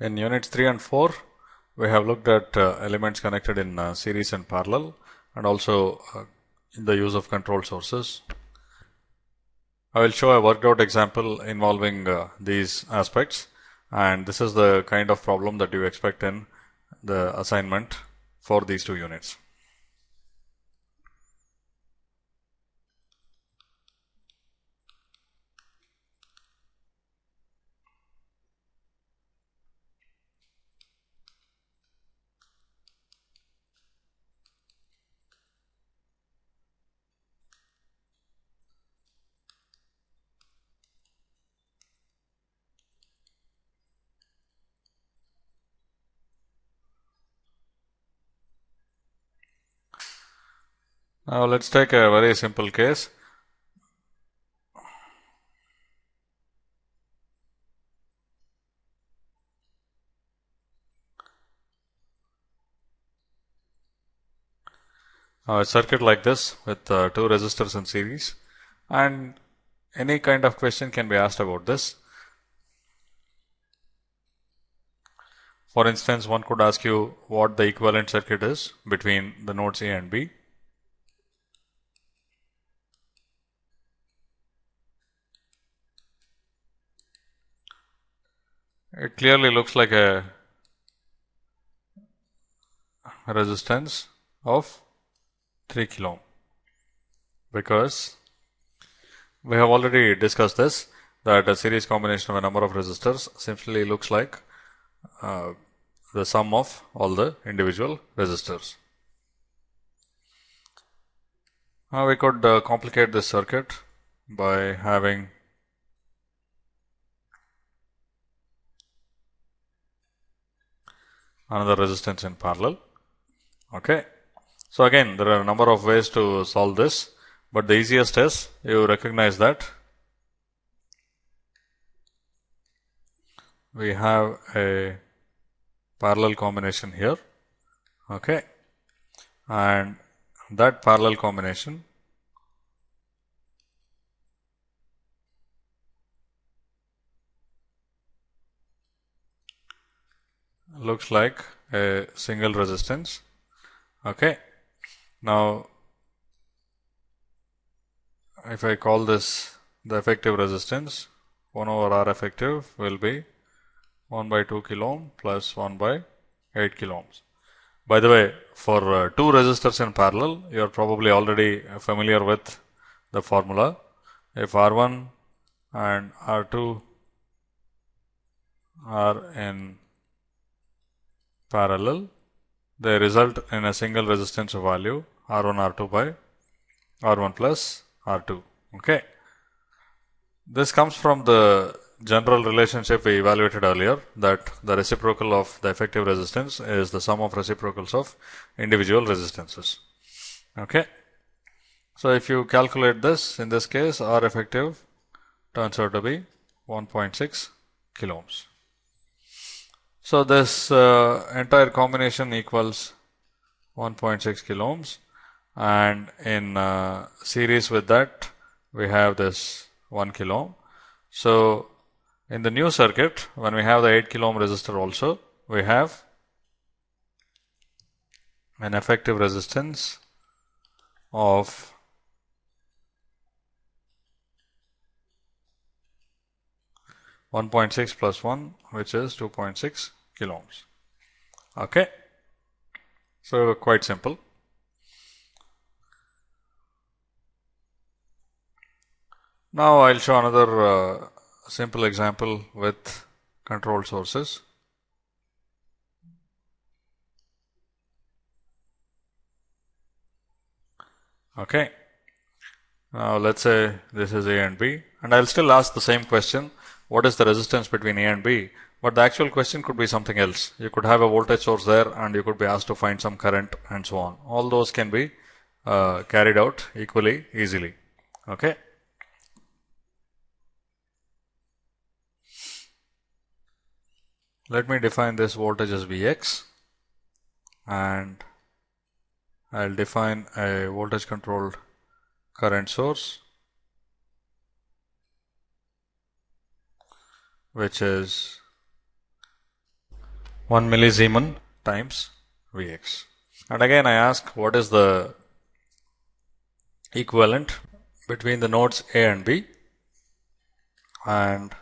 In units 3 and 4, we have looked at elements connected in series and parallel, and also in the use of control sources. I will show a worked out example involving these aspects, and this is the kind of problem that you expect in the assignment for these two units. Now let's take a very simple case. A circuit like this with two resistors in series, and any kind of question can be asked about this. For instance, one could ask you what the equivalent circuit is between the nodes A and B. It clearly looks like a resistance of 3 kilo ohm, because we have already discussed this, that a series combination of a number of resistors simply looks like the sum of all the individual resistors. Now we could complicate this circuit by having another resistance in parallel. Okay. So again, there are a number of ways to solve this, but the easiest is you recognize that we have a parallel combination here. Okay. And that parallel combination looks like a single resistance. Okay. Now, if I call this the effective resistance, 1 over R effective will be 1 by 2 kilo ohm plus 1 by 8 kilo ohms. By the way, for two resistors in parallel, you are probably already familiar with the formula. If R1 and R2 are in parallel, they result in a single resistance value R1 R2 by R1 plus R2. Okay. This comes from the general relationship we evaluated earlier, that the reciprocal of the effective resistance is the sum of reciprocals of individual resistances. Okay. So if you calculate this, in this case, R effective turns out to be 1.6 kilo ohms. So this entire combination equals 1.6 kilo ohms, and in series with that we have this 1 kilo ohm. So in the new circuit, when we have the 8 kilo ohm resistor also, we have an effective resistance of 1.6 plus 1, which is 2.6 kilo ohms. Okay. So quite simple. Now I'll show another simple example with control sources. Okay. Now let's say this is A and B, and I'll still ask the same question, what is the resistance between A and B? But the actual question could be something else. You could have a voltage source there and you could be asked to find some current and so on. All those can be carried out equally easily. Okay. Let me define this voltage as Vx, and I'll define a voltage controlled current source which is 1 millisiemens times Vx. And again I ask, what is the equivalent between the nodes A and B? And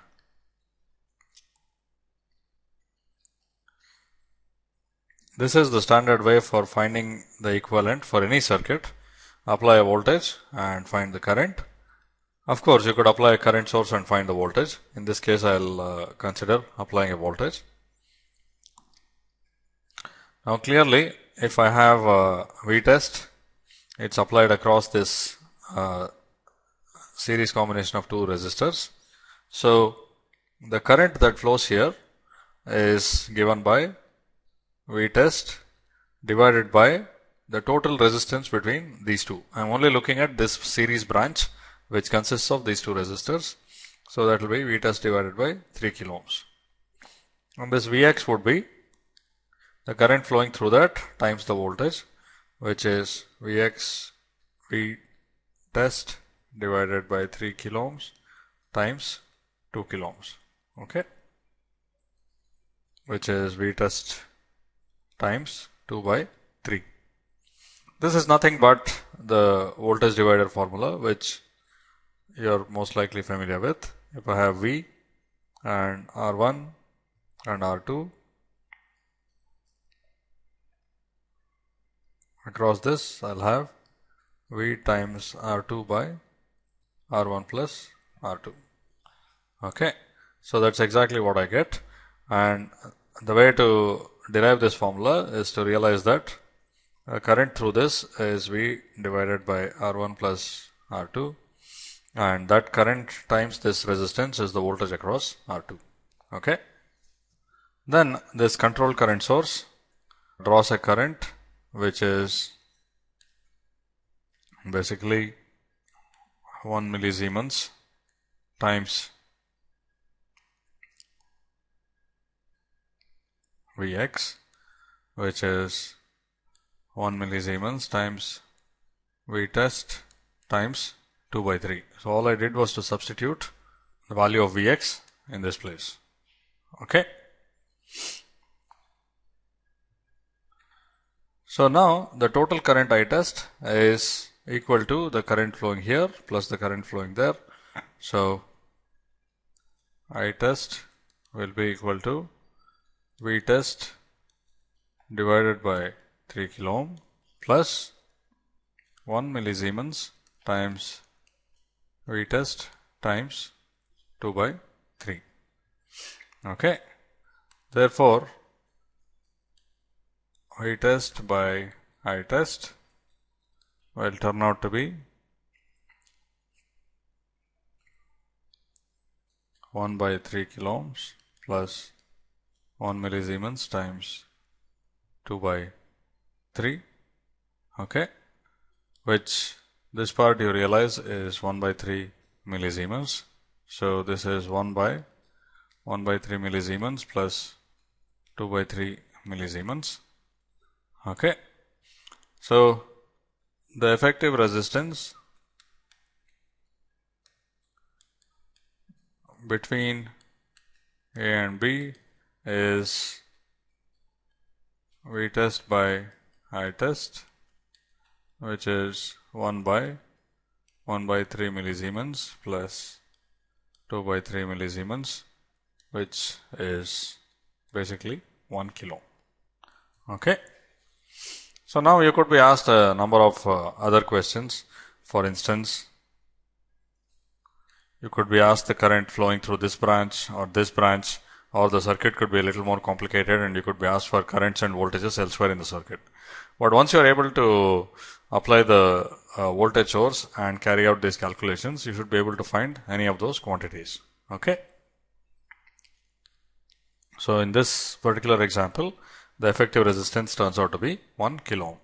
this is the standard way for finding the equivalent for any circuit. Apply a voltage and find the current. Of course, you could apply a current source and find the voltage. In this case, I'll consider applying a voltage. Now, clearly, if I have a V-test, it's applied across this series combination of two resistors. So, the current that flows here is given by V-test divided by the total resistance between these two. I'm only looking at this series branch which consists of these two resistors. So that will be V-test divided by 3 kilo ohms. And this Vx would be the current flowing through that times the voltage, which is Vx V-test divided by 3 kilo ohms times 2 kilo ohms. Okay, which is V-test times 2 by 3. This is nothing but the voltage divider formula, which you're most likely familiar with. If I have V and R1 and R2, across this I'll have V times R2 by R1 plus R2. Okay, so that's exactly what I get. And the way to derive this formula is to realize that current through this is V divided by R1 plus R2, and that current times this resistance is the voltage across R2. Okay. Then this control current source draws a current which is basically 1 millisiemens times Vx, which is 1 millisiemens times V-test times 2 by 3. So all I did was to substitute the value of Vx in this place. Okay. So now the total current I test is equal to the current flowing here plus the current flowing there. So I test will be equal to V-test divided by 3 kilo ohm plus 1 millisiemens times V-test times 2 by 3. Okay. Therefore, V-test by I-test will turn out to be 1 by 3 kilo ohms plus 1 millisiemens times 2 by 3. Okay, which this part you realize is 1 by 3 millisiemens. So this is 1 by 3 millisiemens plus 2 by 3 millisiemens. Okay, so the effective resistance between A and B is V-test by I-test, which is 1 by 3 millisiemens plus 2 by 3 millisiemens, which is basically 1 kilo. Okay. So now you could be asked a number of other questions. For instance, you could be asked the current flowing through this branch, or the circuit could be a little more complicated, and you could be asked for currents and voltages elsewhere in the circuit. But once you are able to apply the voltage source and carry out these calculations, you should be able to find any of those quantities. Okay. So in this particular example, the effective resistance turns out to be 1 kilo ohm.